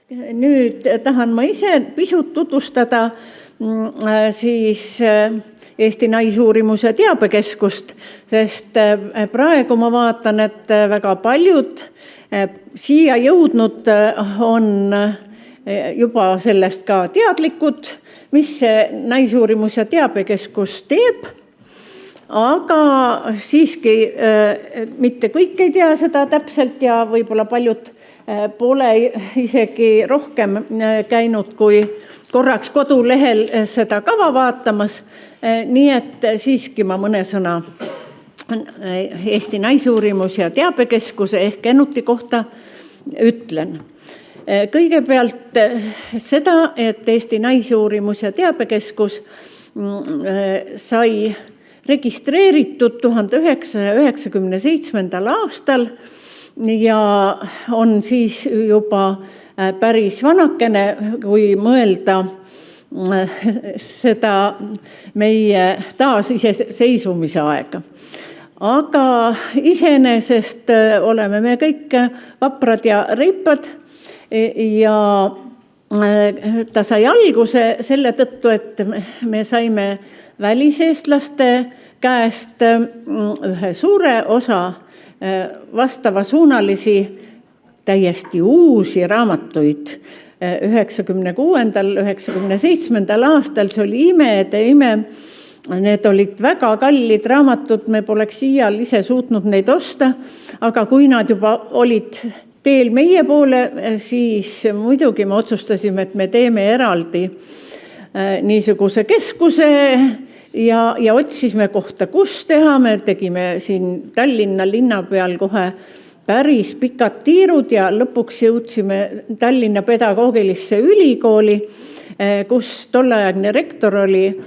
Nüüd tahan ma ise pisut tutvustada siis Eesti Naisuurimus- ja Teabekeskust, sest praegu ma vaatan, et väga paljud siia jõudnud on juba sellest ka teadlikud, mis see Naisuurimus- ja Teabekeskus teeb. Aga siiski mitte kõik ei tea seda täpselt ja võib-olla paljud pole isegi rohkem käinud kui korraks kodulehel seda kava vaatamas. Nii et siiski ma mõne sõna Eesti Naisuurimus- ja Teabekeskuse ehk ENUT-i kohta ütlen. Kõigepealt seda, et Eesti Naisuurimus- ja Teabekeskus sai registreeritud 1997. aastal ja on siis juba päris vanakene, kui mõelda seda meie taasiseseisvumise aega. Aga iseenesest oleme me kõik vaprad ja reipad ja ta sai alguse selle tõttu, et me saime väliseestlaste käest ühe suure osa vastavasuunalisi täiesti uusi raamatuid 96.–97. aastal. See oli ime. Need olid väga kallid raamatud, me poleks iial ise suutnud neid osta, aga kui nad juba olid teel meie poole, siis muidugi me otsustasime, et me teeme eraldi niisuguse keskuse ja otsisime kohta, kus teha. Me tegime siin Tallinna linna peal kohe päris pikad tiirud ja lõpuks jõudsime Tallinna Pedagoogilisse Ülikooli, kus tolleaegne rektor oli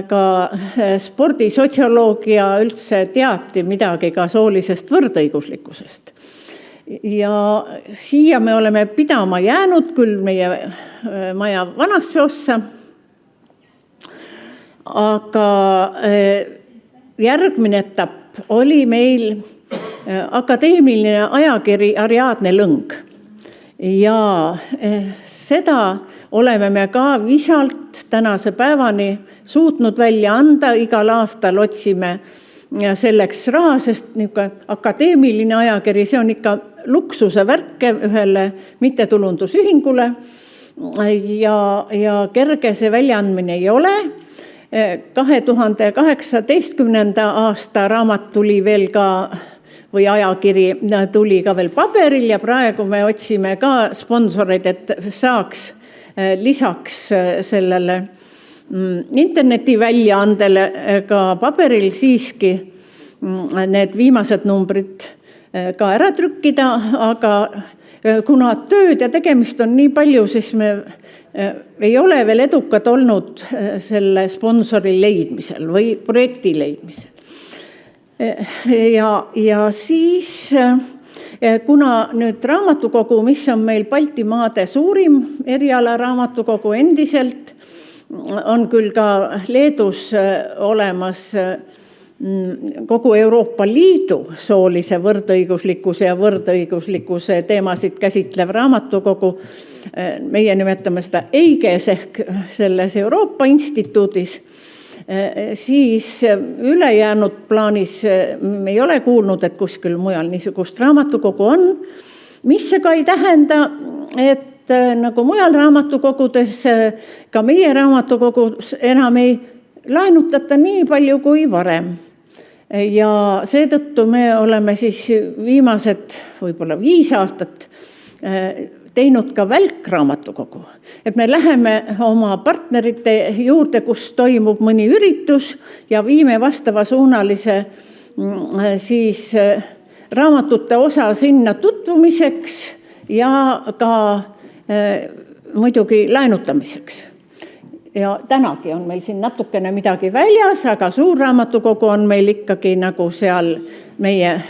ka spordisotsioloog ja üldse teati midagi ka soolisest võrdõiguslikkusest. Ja siia me oleme pidama jäänud küll meie maja vanasse ossa, aga järgmine etapp oli meil akadeemiline ajakiri Ariadne Lõng. Ja seda oleme me ka visalt tänase päevani suutnud välja anda. Igal aastal otsime selleks raha, sest akadeemiline ajakiri, see on ikka luksuse värke ühele mittetulundusühingule ja kerge see väljaandmine ei ole. 2018. aasta raamat tuli veel ka, või ajakiri tuli ka veel paberil ja praegu me otsime ka sponsoreid, et saaks lisaks sellele interneti väljaandele ka paberil siiski need viimased numbrid ka ära trükkida, aga kuna tööd ja tegemist on nii palju, siis me ei ole veel edukad olnud selle sponsori leidmisel või projekti leidmisel. Ja siis, kuna nüüd raamatukogu, mis on meil Baltimaade suurim eriala raamatukogu endiselt, on küll ka Leedus olemas kogu Euroopa Liidu soolise võrdõiguslikkuse ja võrdõiguslikkuse teemasid käsitlev raamatukogu. Meie nimetame seda EIGES ehk selles Euroopa instituudis. Siis ülejäänud plaanis me ei ole kuulnud, et kuskil mujal niisugust raamatukogu on, mis see ka ei tähenda, et nagu mujal raamatukogudes, ka meie raamatukogus enam ei laenutata nii palju kui varem. Ja seetõttu me oleme siis viimased võib-olla 5 aastat teinud ka välkraamatukogu. Et me läheme oma partnerite juurde, kus toimub mõni üritus ja viime vastavasuunalise siis raamatute osa sinna tutvumiseks ja ka muidugi laenutamiseks. Ja tänagi on meil siin natukene midagi väljas, aga suur raamatukogu on meil ikkagi nagu seal meie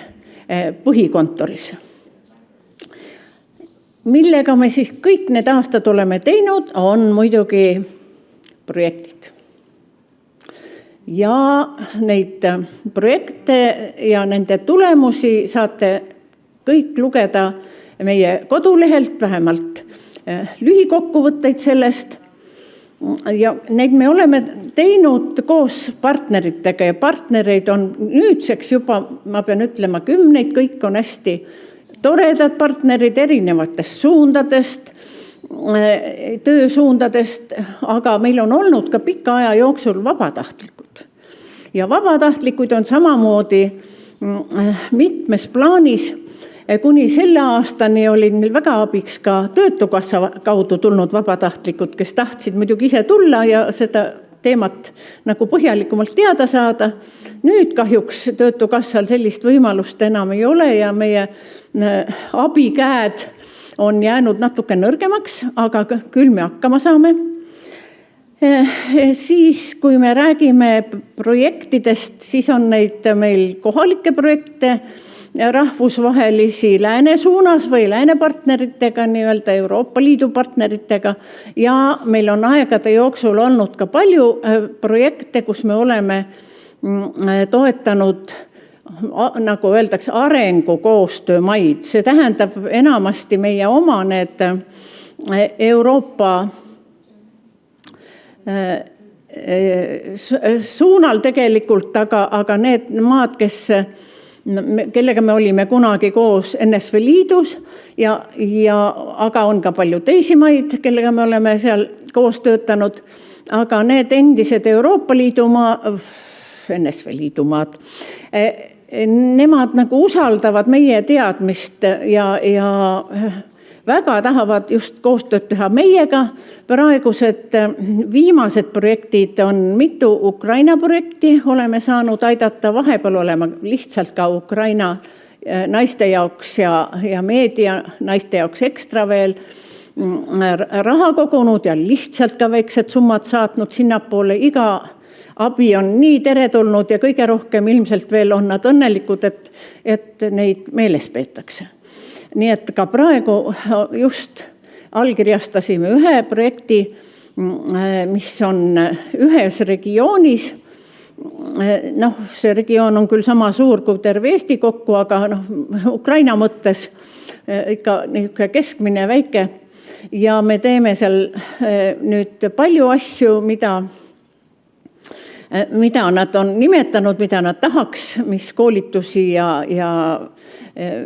põhikontoris. Millega me siis kõik need aastad oleme teinud, on muidugi projektid. Ja neid projekte ja nende tulemusi saate kõik lugeda meie kodulehelt, vähemalt lühikokkuvõtteid sellest. Ja neid me oleme teinud koos partneritega ja partnereid on nüüdseks juba, ma pean ütlema, 10, kõik on hästi toredad partnerid erinevatest suundadest, töösuundadest, aga meil on olnud ka pika aja jooksul vabatahtlikud. Ja vabatahtlikud on samamoodi mitmes plaanis. Kuni selle aastani olid meil väga abiks ka Töötukassa kaudu tulnud vabatahtlikud, kes tahtsid muidugi ise tulla ja seda teemat nagu põhjalikumalt teada saada. Nüüd kahjuks Töötukassal sellist võimalust enam ei ole ja meie abikäed on jäänud natuke nõrgemaks, aga küll me hakkama saame. Siis, kui me räägime projektidest, siis on neid meil kohalikke projekte, rahvusvahelisi lääne suunas või lääne partneritega, nii-öelda Euroopa Liidu partneritega. Ja meil on aegade jooksul olnud ka palju projekte, kus me oleme toetanud, nagu öeldakse, arengukoostöömaid. See tähendab enamasti meie oma need Euroopa suunal tegelikult, aga need maad, kellega me olime kunagi koos NSV Liidus, aga on ka palju teisi maid, kellega me oleme seal koos töötanud, aga need endised Euroopa Liidu NSV Liidu maad, nemad nagu usaldavad meie teadmist ja väga tahavad just koostööd teha meiega. Praegused viimased projektid on mitu Ukraina projekti, oleme saanud aidata, vahepeal olema lihtsalt ka Ukraina naiste jaoks ja meedia naiste jaoks ekstra veel raha kogunud ja lihtsalt ka väiksed summad saatnud sinnapoole. Iga abi on nii teretulnud ja kõige rohkem ilmselt veel on nad õnnelikud, et neid meeles peetakse. Nii et ka praegu just allkirjastasime ühe projekti, mis on ühes regioonis. See regioon on küll sama suur kui terve Eesti kokku, aga Ukraina mõttes ikka keskmine väike. Ja me teeme seal nüüd palju asju, mida nad on nimetanud, mida nad tahaks, mis koolitusi ja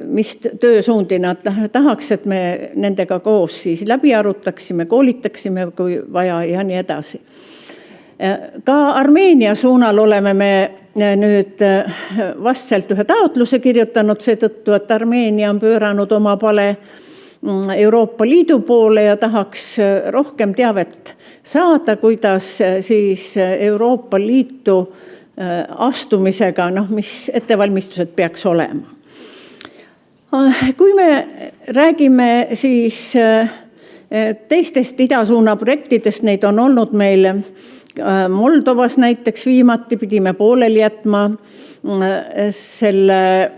mis töösuundi nad tahaks, et me nendega koos siis läbi arutaksime, koolitaksime, kui vaja ja nii edasi. Ka Armeenia suunal oleme me nüüd vastselt ühe taotluse kirjutanud seetõttu, et Armeenia on pööranud oma pale Euroopa Liidu poole ja tahaks rohkem teavet saada, kuidas siis Euroopa Liitu astumisega, mis ettevalmistused peaks olema. Kui me räägime siis teistest idasuuna projektidest, neid on olnud meil Moldovas näiteks viimati, pidime pooleli jätma selle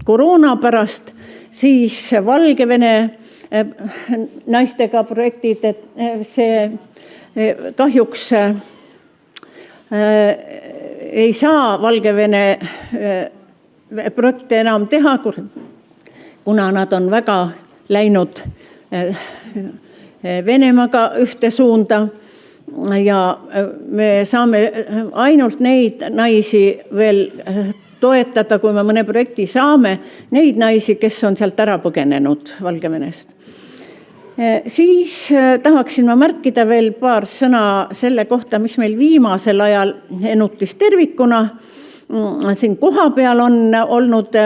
koroona pärast, siis Valgevene naistega projektid, et see kahjuks ei saa Valgevene projekte enam teha, kuna nad on väga läinud Venemaaga ühte suunda ja me saame ainult neid naisi veel toetada, kui me mõne projekti saame, neid naisi, kes on sealt ära põgenenud Valgevenest. Siis tahaksin ma märkida veel paar sõna selle kohta, mis meil viimasel ajal Enutis tervikuna. Siin koha peal on olnud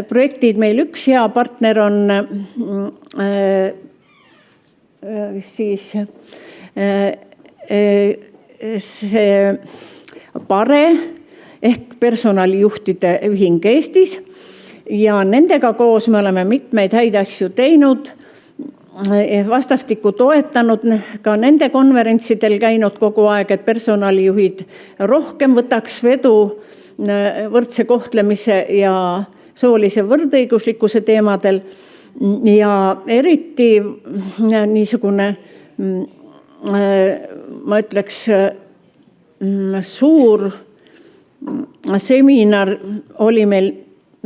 projektid, meil üks hea partner on siis see PARE ehk personalijuhtide ühing Eestis ja nendega koos me oleme mitmeid häid asju teinud, vastastikku toetanud, ka nende konverentsidel käinud kogu aeg, et personalijuhid rohkem võtaks vedu võrdse kohtlemise ja soolise võrdõiguslikkuse teemadel ja eriti niisugune, ma ütleks, suur seminar oli meil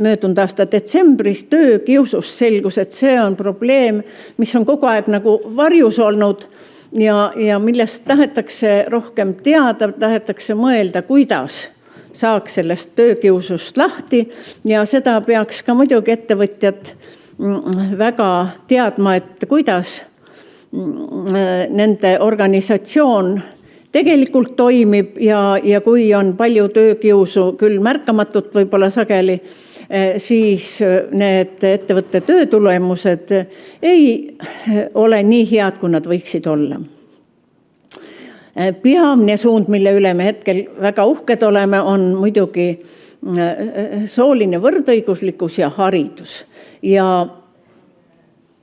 möödunud aasta detsembris töökiusust selgus, et see on probleem, mis on kogu aeg nagu varjus olnud ja millest tahetakse rohkem teada, tahetakse mõelda, kuidas saaks sellest töökiusust lahti ja seda peaks ka muidugi ettevõtjad väga teadma, et kuidas nende organisatsioon tegelikult toimib ja kui on palju töökiusu, küll märkamatut võib-olla sageli, siis need ettevõtte töötulemused ei ole nii head, kui nad võiksid olla. Peamine suund, mille üle me hetkel väga uhked oleme, on muidugi sooline võrdõiguslikkus ja haridus. Ja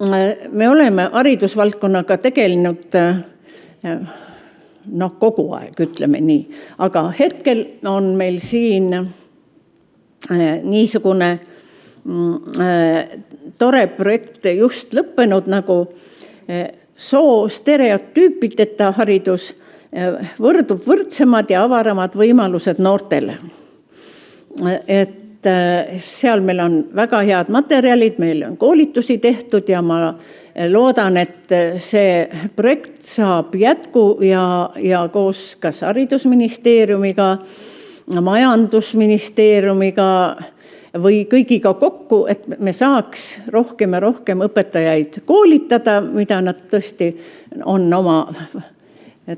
me oleme haridusvaldkonnaga tegelenud kogu aeg, ütleme nii. Aga hetkel on meil siin niisugune tore projekt just lõppenud nagu soo stereotüüpideta haridus võrdub võrdsemad ja avaramad võimalused noortele. Et seal meil on väga head materjalid, meil on koolitusi tehtud ja ma loodan, et see projekt saab jätku ja koos kas haridusministeeriumiga, majandusministeeriumiga või kõigiga kokku, et me saaks rohkem ja rohkem õpetajaid koolitada, mida nad tõesti on oma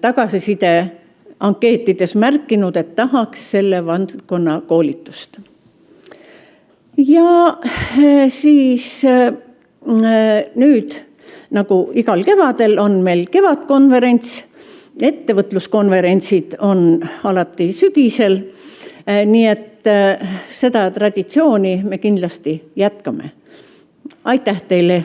tagasiside ankeetides märkinud, et tahaks selle valdkonna koolitust. Ja siis nüüd, nagu igal kevadel, on meil kevadkonverents, ettevõtluskonverentsid on alati sügisel, nii et seda traditsiooni me kindlasti jätkame. Aitäh teile!